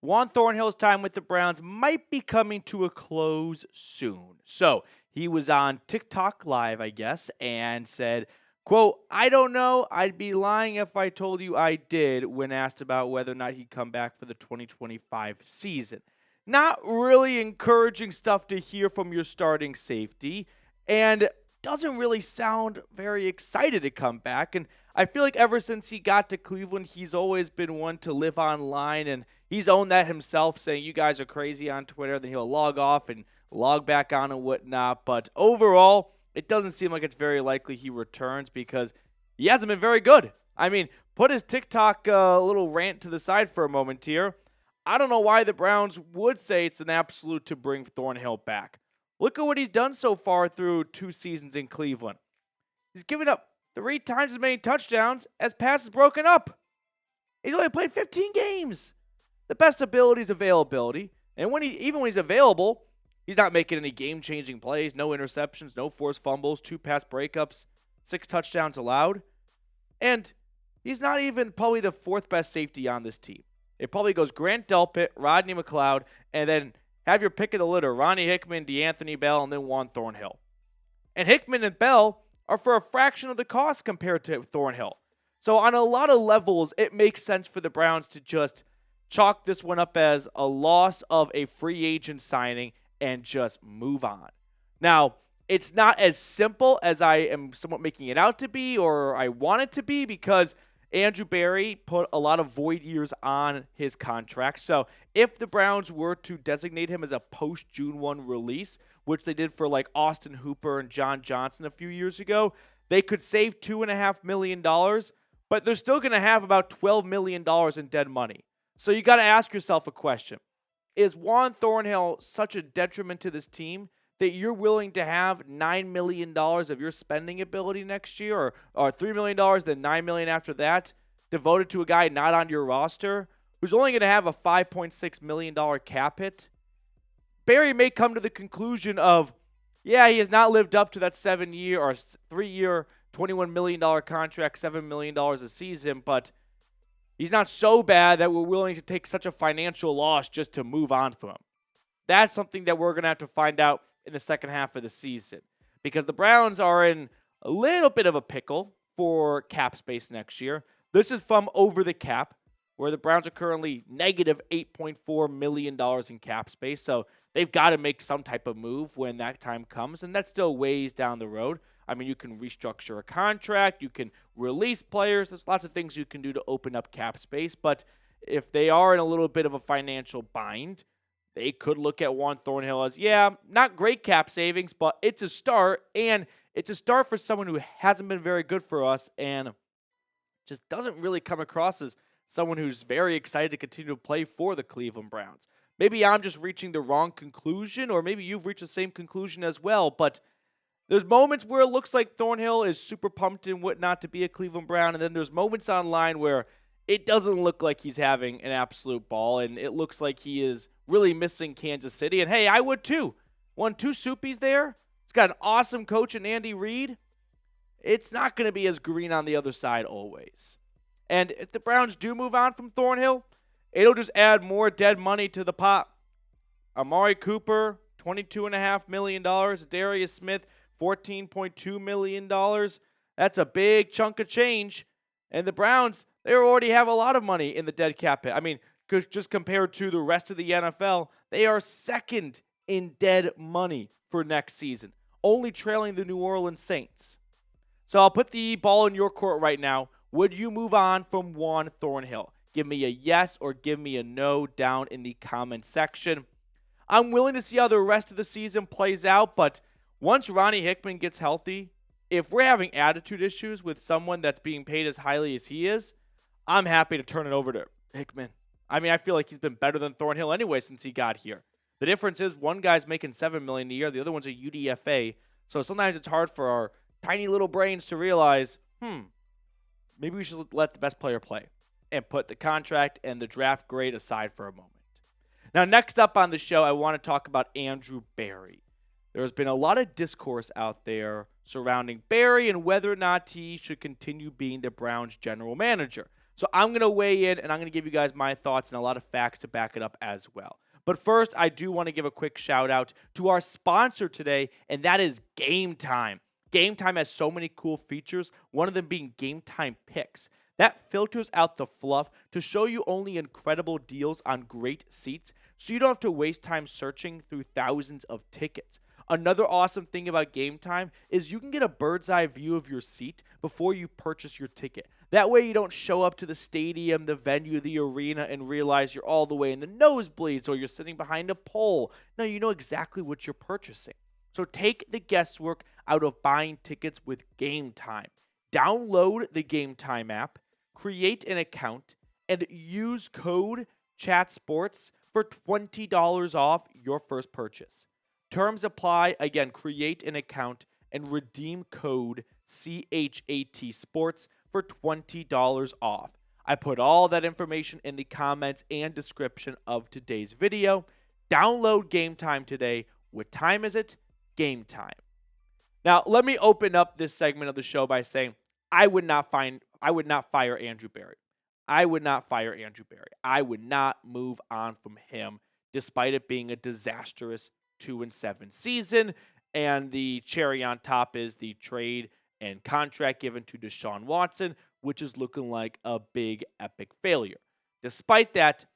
Juan Thornhill's time with the Browns might be coming to a close soon. So he was on TikTok Live, I guess, and said, quote, "I don't know. I'd be lying if I told you I did," when asked about whether or not he'd come back for the 2025 season. Not really encouraging stuff to hear from your starting safety, and doesn't really sound very excited to come back. And I feel like ever since he got to Cleveland, he's always been one to live online, and he's owned that himself, saying you guys are crazy on Twitter. Then he'll log off and log back on and whatnot. But overall, it doesn't seem like it's very likely he returns because he hasn't been very good. I mean, put his TikTok little rant to the side for a moment here. I don't know why the Browns would say it's an absolute to bring Thornhill back. Look at what he's done so far through 2 seasons in Cleveland. He's given up 3 times as many touchdowns as passes broken up. He's only played 15 games. The best ability is availability. And even when he's available, he's not making any game-changing plays. No interceptions, no forced fumbles, 2 pass breakups, 6 touchdowns allowed. And he's not even probably the 4th best safety on this team. It probably goes Grant Delpit, Rodney McLeod, and then have your pick of the litter, Ronnie Hickman, DeAnthony Bell, and then Juan Thornhill. And Hickman and Bell are for a fraction of the cost compared to Thornhill. So on a lot of levels, it makes sense for the Browns to just chalk this one up as a loss of a free agent signing and just move on. Now, it's not as simple as I am somewhat making it out to be or I want it to be because Andrew Berry put a lot of void years on his contract. So if the Browns were to designate him as a post-June 1 release, which they did for like Austin Hooper and John Johnson a few years ago, they could save $2.5 million, but they're still going to have about $12 million in dead money. So you got to ask yourself a question. Is Juan Thornhill such a detriment to this team that you're willing to have $9 million of your spending ability next year or $3 million, then $9 million after that, devoted to a guy not on your roster who's only going to have a $5.6 million cap hit? Barry may come to the conclusion of, yeah, he has not lived up to that 7-year or 3-year, $21 million contract, $7 million a season, but he's not so bad that we're willing to take such a financial loss just to move on from him. That's something that we're going to have to find out in the second half of the season because the Browns are in a little bit of a pickle for cap space next year. This is from Over the Cap, where the Browns are currently negative $8.4 million in cap space. So they've got to make some type of move when that time comes, and that's still ways down the road. I mean, you can restructure a contract, you can release players. There's lots of things you can do to open up cap space, but if they are in a little bit of a financial bind, they could look at Juan Thornhill as, yeah, not great cap savings, but it's a start, and it's a start for someone who hasn't been very good for us and just doesn't really come across as someone who's very excited to continue to play for the Cleveland Browns. Maybe I'm just reaching the wrong conclusion, or maybe you've reached the same conclusion as well, but there's moments where it looks like Thornhill is super pumped and whatnot to be a Cleveland Brown, and then there's moments online where it doesn't look like he's having an absolute ball, and it looks like he is really missing Kansas City. And hey, I would too. Won 2 Soupies there. He's got an awesome coach in Andy Reid. It's not going to be as green on the other side always. And if the Browns do move on from Thornhill, it'll just add more dead money to the pot. Amari Cooper, $22.5 million. Za'Darius Smith, $14.2 million. That's a big chunk of change. And the Browns, they already have a lot of money in the dead cap hit. I mean, just compared to the rest of the NFL, they are second in dead money for next season, only trailing the New Orleans Saints. So I'll put the ball in your court right now. Would you move on from Juan Thornhill? Give me a yes or give me a no down in the comment section. I'm willing to see how the rest of the season plays out, but once Ronnie Hickman gets healthy, if we're having attitude issues with someone that's being paid as highly as he is, I'm happy to turn it over to Hickman. I mean, I feel like he's been better than Thornhill anyway since he got here. The difference is one guy's making $7 million a year, the other one's a UDFA. So sometimes it's hard for our tiny little brains to realize, maybe we should let the best player play and put the contract and the draft grade aside for a moment. Now, next up on the show, I want to talk about Andrew Berry. There's been a lot of discourse out there surrounding Berry and whether or not he should continue being the Browns general manager. So I'm going to weigh in, and I'm going to give you guys my thoughts and a lot of facts to back it up as well. But first, I do want to give a quick shout out to our sponsor today, and that is Game Time. Game Time has so many cool features, one of them being Game Time Picks. That filters out the fluff to show you only incredible deals on great seats, so you don't have to waste time searching through thousands of tickets. Another awesome thing about Game Time is you can get a bird's eye view of your seat before you purchase your ticket. That way you don't show up to the stadium, the venue, the arena, and realize you're all the way in the nosebleeds or you're sitting behind a pole. No, you know exactly what you're purchasing. So take the guesswork out of buying tickets with Game Time. Download the Game Time app, create an account, and use code CHATSPORTS for $20 off your first purchase. Terms apply. Again, create an account and redeem code CHAT Sports for $20 off. I put all that information in the comments and description of today's video. Download Game Time today. What time is it? Game time. Now, let me open up this segment of the show by saying I would not fire Andrew Berry. I would not fire Andrew Berry. I would not move on from him despite it being a disastrous 2-7 season, and the cherry on top is the trade and contract given to Deshaun Watson, which is looking like a big epic failure. Despite that,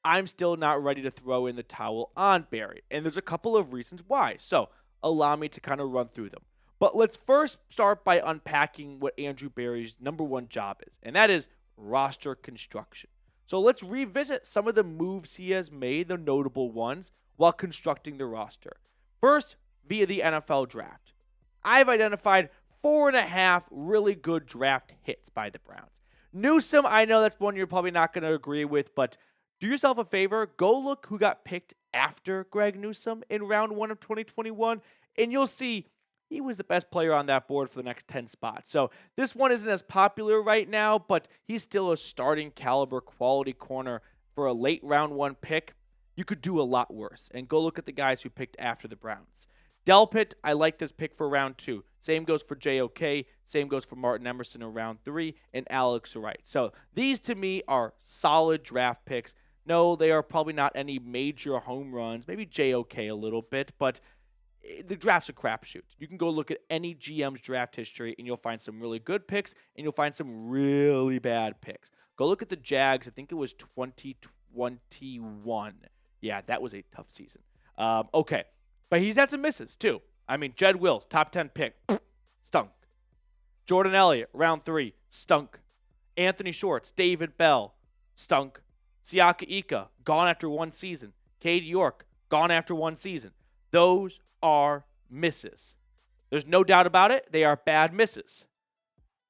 I'm still not ready to throw in the towel on Berry, and there's a couple of reasons why. So allow me to kind of run through them. But let's first start by unpacking what Andrew Berry's number one job is, and that is roster construction. So let's revisit some of the moves he has made, the notable ones, while constructing the roster. First, via the NFL draft. I've identified 4.5 really good draft hits by the Browns. Newsome, I know that's one you're probably not going to agree with, but do yourself a favor. Go look who got picked after Greg Newsome in round 1 of 2021, and you'll see he was the best player on that board for the next 10 spots. So this one isn't as popular right now, but he's still a starting caliber quality corner for a late round 1 pick. You could do a lot worse. And go look at the guys who picked after the Browns. Delpit, I like this pick for round 2. Same goes for JOK. Same goes for Martin Emerson in round 3 and Alex Wright. So these to me are solid draft picks. No, they are probably not any major home runs. Maybe JOK a little bit, but the draft's a crapshoot. You can go look at any GM's draft history and you'll find some really good picks and you'll find some really bad picks. Go look at the Jags. I think it was 2021. Yeah, that was a tough season. Okay. But he's had some misses, too. I mean, Jed Wills, top 10 pick, stunk. Jordan Elliott, round 3, stunk. Anthony Schwartz, David Bell, stunk. Siaka Ika, gone after 1 season. Cade York, gone after 1 season. Those are misses. There's no doubt about it. They are bad misses.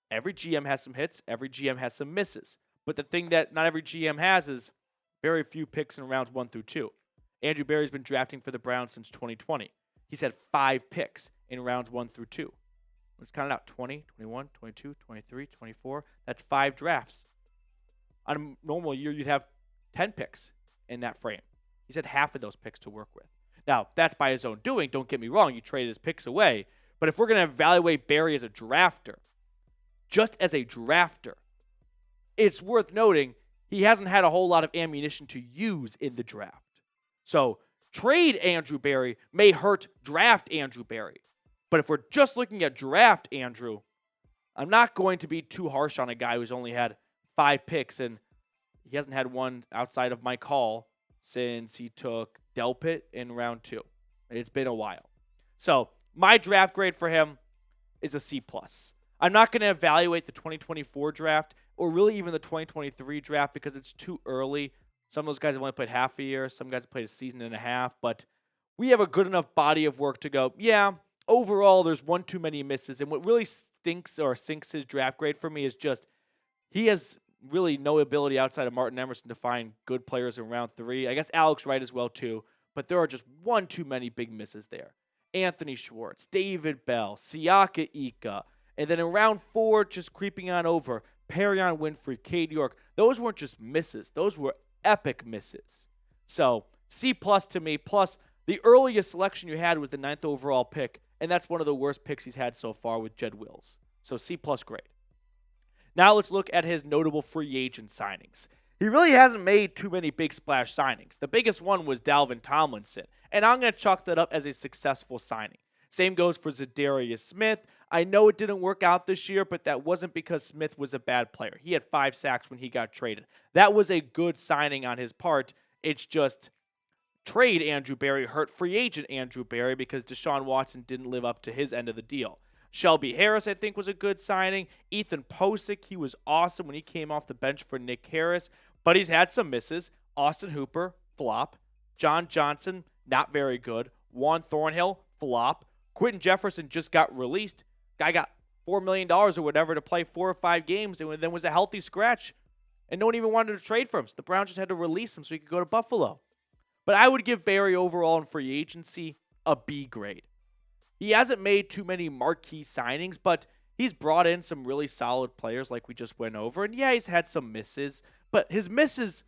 Every GM has some hits. Every GM has some misses. But the thing that not every GM has is very few picks in rounds 1 through 2. Andrew Berry's been drafting for the Browns since 2020. He's had 5 picks in rounds 1 through 2. Let's count it out. 20, 21, 22, 23, 24. That's 5 drafts. On a normal year, you'd have 10 picks in that frame. He's had half of those picks to work with. Now, that's by his own doing. Don't get me wrong. You traded his picks away. But if we're going to evaluate Berry as a drafter, just as a drafter, it's worth noting he hasn't had a whole lot of ammunition to use in the draft. So trade Andrew Berry may hurt draft Andrew Berry. But if we're just looking at draft Andrew, I'm not going to be too harsh on a guy who's only had 5 picks, and he hasn't had one outside of Mike Hall since he took Delpit in round 2. It's been a while. So my draft grade for him is a C+. I'm not going to evaluate the 2024 draft or really even the 2023 draft because it's too early. Some of those guys have only played half a year. Some guys have played a season and a half. But we have a good enough body of work to go, yeah, overall there's one too many misses. And what really stinks or sinks his draft grade for me is just he has really no ability outside of Martin Emerson to find good players in round 3. I guess Alex Wright as well too. But there are just one too many big misses there. Anthony Schwartz, David Bell, Siaka Ika, and then in round 4, just creeping on over, Perrion Winfrey, Cade York. Those weren't just misses. Those were epic misses. So C+ to me, plus the earliest selection you had was the 9th overall pick, and that's one of the worst picks he's had so far with Jed Wills. So C+ grade. Now let's look at his notable free agent signings. He really hasn't made too many big splash signings. The biggest one was Dalvin Tomlinson, and I'm going to chalk that up as a successful signing. Same goes for Za'Darius Smith. I know it didn't work out this year, but that wasn't because Smith was a bad player. He had 5 sacks when he got traded. That was a good signing on his part. It's just trade Andrew Berry hurt free agent Andrew Berry because Deshaun Watson didn't live up to his end of the deal. Shelby Harris, I think, was a good signing. Ethan Posick, he was awesome when he came off the bench for Nick Harris, but he's had some misses. Austin Hooper, flop. John Johnson, not very good. Juan Thornhill, flop. Quentin Jefferson just got released. Guy got $4 million or whatever to play 4 or 5 games and then was a healthy scratch. And no one even wanted to trade for him. So the Browns just had to release him so he could go to Buffalo. But I would give Berry overall in free agency a B grade. He hasn't made too many marquee signings, but he's brought in some really solid players like we just went over. And yeah, he's had some misses. But his misses,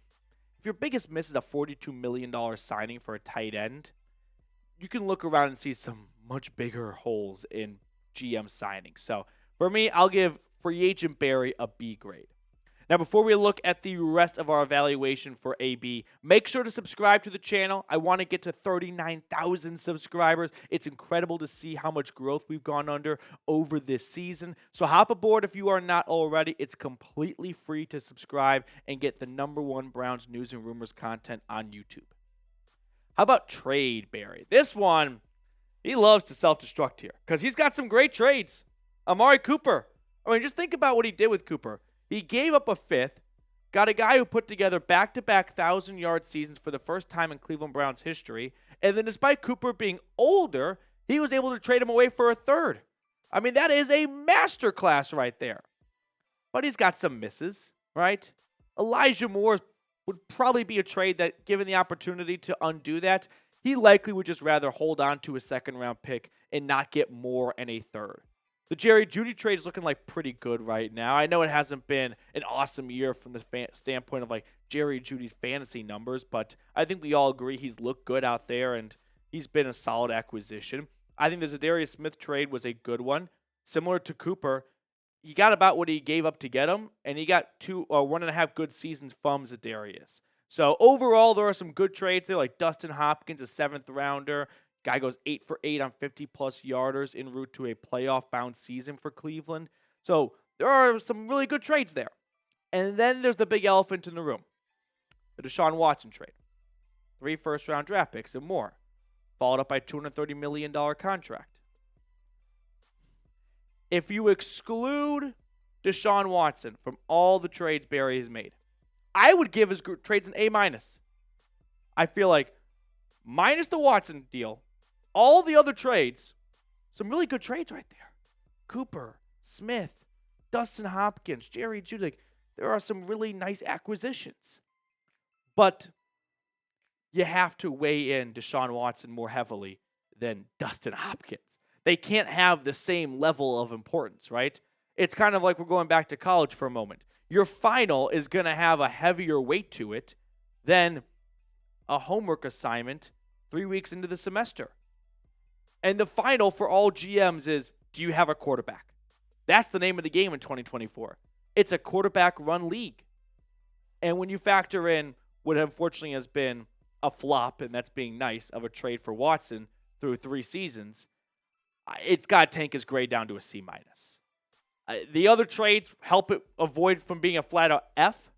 if your biggest miss is a $42 million signing for a tight end, you can look around and see some much bigger holes in GM signings. So for me, I'll give free agent Berry a B grade. Now, before we look at the rest of our evaluation for AB, make sure to subscribe to the channel. I want to get to 39,000 subscribers. It's incredible to see how much growth we've gone under over this season. So hop aboard if you are not already. It's completely free to subscribe and get the #1 Browns news and rumors content on YouTube. How about trade Berry? This one, he loves to self-destruct here because he's got some great trades. Amari Cooper. I mean, just think about what he did with Cooper. He gave up a 5th, got a guy who put together back-to-back 1,000-yard seasons for the first time in Cleveland Browns history, and then despite Cooper being older, he was able to trade him away for a 3rd. I mean, that is a masterclass right there. But he's got some misses, right? Elijah Moore would probably be a trade that, given the opportunity to undo that, he likely would just rather hold on to a 2nd-round pick and not get more and a 3rd. The Jerry Jeudy trade is looking like pretty good right now. I know it hasn't been an awesome year from the standpoint of like Jerry Jeudy's fantasy numbers, but I think we all agree he's looked good out there and he's been a solid acquisition. I think the Za'Darius Smith trade was a good one. Similar to Cooper, he got about what he gave up to get him, and he got 1.5 good seasons from Za'Darius. So overall, there are some good trades there, like Dustin Hopkins, a 7th rounder. Guy goes 8 for 8 on 50-plus yarders en route to a playoff-bound season for Cleveland. So there are some really good trades there. And then there's the big elephant in the room, the Deshaun Watson trade. 3 first-round draft picks and more, followed up by a $230 million contract. If you exclude Deshaun Watson from all the trades Berry has made, I would give his trades an A-. I feel like minus the Watson deal, all the other trades, some really good trades right there. Cooper, Smith, Dustin Hopkins, Jerry Jeudy. Like, there are some really nice acquisitions. But you have to weigh in Deshaun Watson more heavily than Dustin Hopkins. They can't have the same level of importance, right? It's kind of like we're going back to college for a moment. Your final is going to have a heavier weight to it than a homework assignment 3 weeks into the semester. And the final for all GMs is, do you have a quarterback? That's the name of the game in 2024. It's a quarterback-run league. And when you factor in what unfortunately has been a flop, and that's being nice, of a trade for Watson through 3 seasons, it's got to tank his grade down to a C-. The other trades help it avoid from being a flat-out F,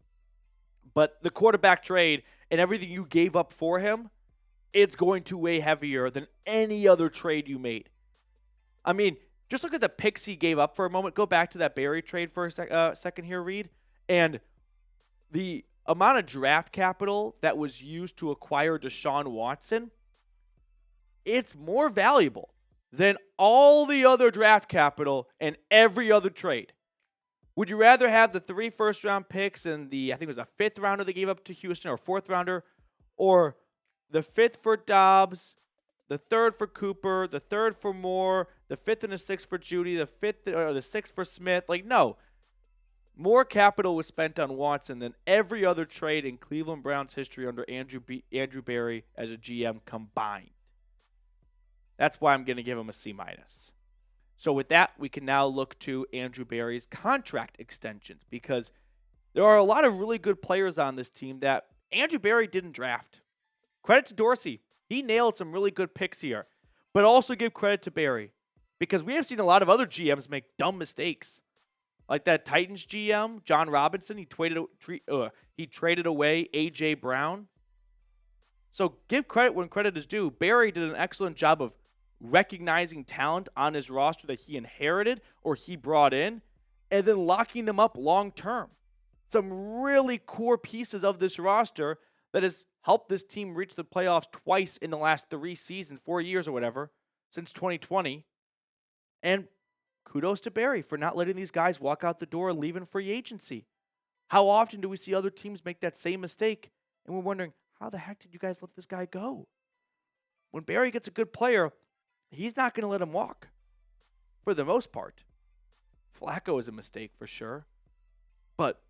but the quarterback trade and everything you gave up for him, it's going to weigh heavier than any other trade you made. I mean, just look at the picks he gave up for a moment. Go back to that Berry trade for a second here, Reed. And the amount of draft capital that was used to acquire Deshaun Watson, it's more valuable than all the other draft capital and every other trade. Would you rather have the 3 first-round picks and I think it was a 5th rounder they gave up to Houston, or 4th rounder, or the 5th for Dobbs, the 3rd for Cooper, the 3rd for Moore, the 5th and the 6th for Jeudy, the 5th or the 6th for Smith? Like, no. More capital was spent on Watson than every other trade in Cleveland Browns history under Andrew Berry as a GM combined. That's why I'm going to give him a C-. So with that, we can now look to Andrew Berry's contract extensions because there are a lot of really good players on this team that Andrew Berry didn't draft. Credit to Dorsey. He nailed some really good picks here. But also give credit to Berry because we have seen a lot of other GMs make dumb mistakes. Like that Titans GM, John Robinson, he traded away A.J. Brown. So give credit when credit is due. Berry did an excellent job of recognizing talent on his roster that he inherited or he brought in and then locking them up long term. Some really core pieces of this roster that has helped this team reach the playoffs twice in the last 4 years or whatever, since 2020. And kudos to Berry for not letting these guys walk out the door and leave in free agency. How often do we see other teams make that same mistake and we're wondering, how the heck did you guys let this guy go? When Berry gets a good player, he's not going to let him walk for the most part. Flacco is a mistake for sure, but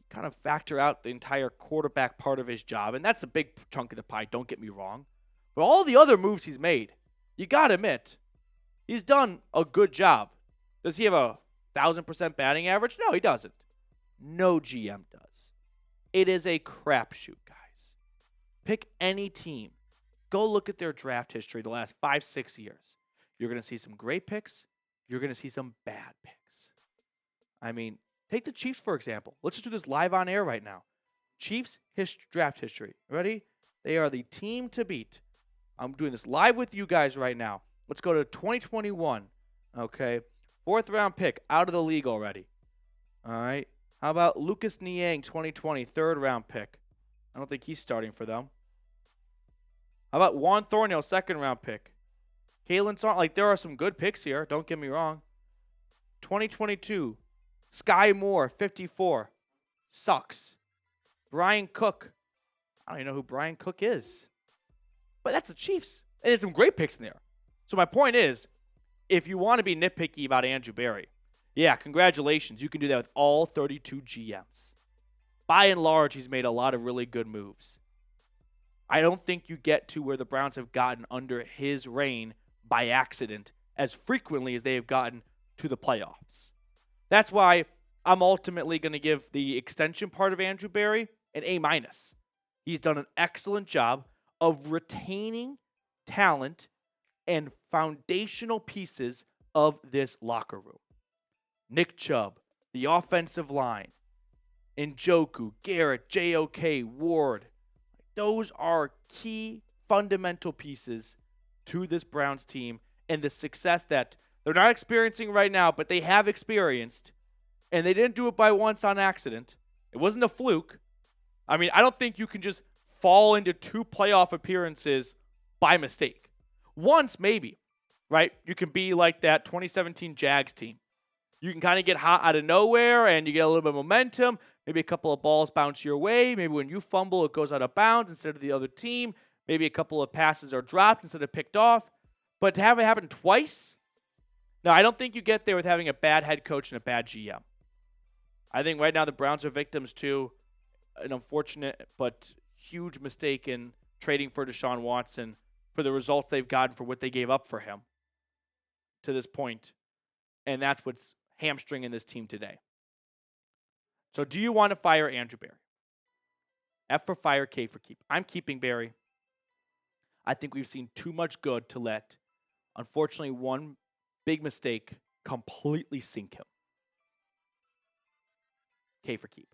kind of factor out the entire quarterback part of his job, and that's a big chunk of the pie, don't get me wrong. But all the other moves he's made, you got to admit, he's done a good job. Does he have a 1,000% batting average? No, he doesn't. No GM does. It is a crapshoot, guys. Pick any team. Go look at their draft history the last 5-6 years. You're going to see some great picks. You're going to see some bad picks. I mean, take the Chiefs, for example. Let's just do this live on air right now. Chiefs draft history. Ready? They are the team to beat. I'm doing this live with you guys right now. Let's go to 2021. Okay. 4th round pick out of the league already. All right. How about Lucas Niang, 2020, 3rd round pick? I don't think he's starting for them. How about Juan Thornhill, 2nd round pick? Kalen Song, like there are some good picks here. Don't get me wrong. 2022. Sky Moore, 54. Sucks. Brian Cook. I don't even know who Brian Cook is. But that's the Chiefs. And there's some great picks in there. So my point is, if you want to be nitpicky about Andrew Berry, yeah, congratulations. You can do that with all 32 GMs. By and large, he's made a lot of really good moves. I don't think you get to where the Browns have gotten under his reign by accident as frequently as they have gotten to the playoffs. That's why I'm ultimately going to give the extension part of Andrew Berry an A-. He's done an excellent job of retaining talent and foundational pieces of this locker room. Nick Chubb, the offensive line, Njoku, Garrett, J.O.K., Ward. Those are key fundamental pieces to this Browns team and the success that they're not experiencing right now, but they have experienced. And they didn't do it by once on accident. It wasn't a fluke. I mean, I don't think you can just fall into 2 playoff appearances by mistake. Once, maybe, right? You can be like that 2017 Jags team. You can kind of get hot out of nowhere and you get a little bit of momentum. Maybe a couple of balls bounce your way. Maybe when you fumble, it goes out of bounds instead of the other team. Maybe a couple of passes are dropped instead of picked off. But to have it happen twice? No, I don't think you get there with having a bad head coach and a bad GM. I think right now the Browns are victims to an unfortunate but huge mistake in trading for Deshaun Watson for the results they've gotten for what they gave up for him to this point. And that's what's hamstringing this team today. So do you want to fire Andrew Berry? F for fire, K for keep. I'm keeping Berry. I think we've seen too much good to let, unfortunately, one big mistake completely sink him. K for keep.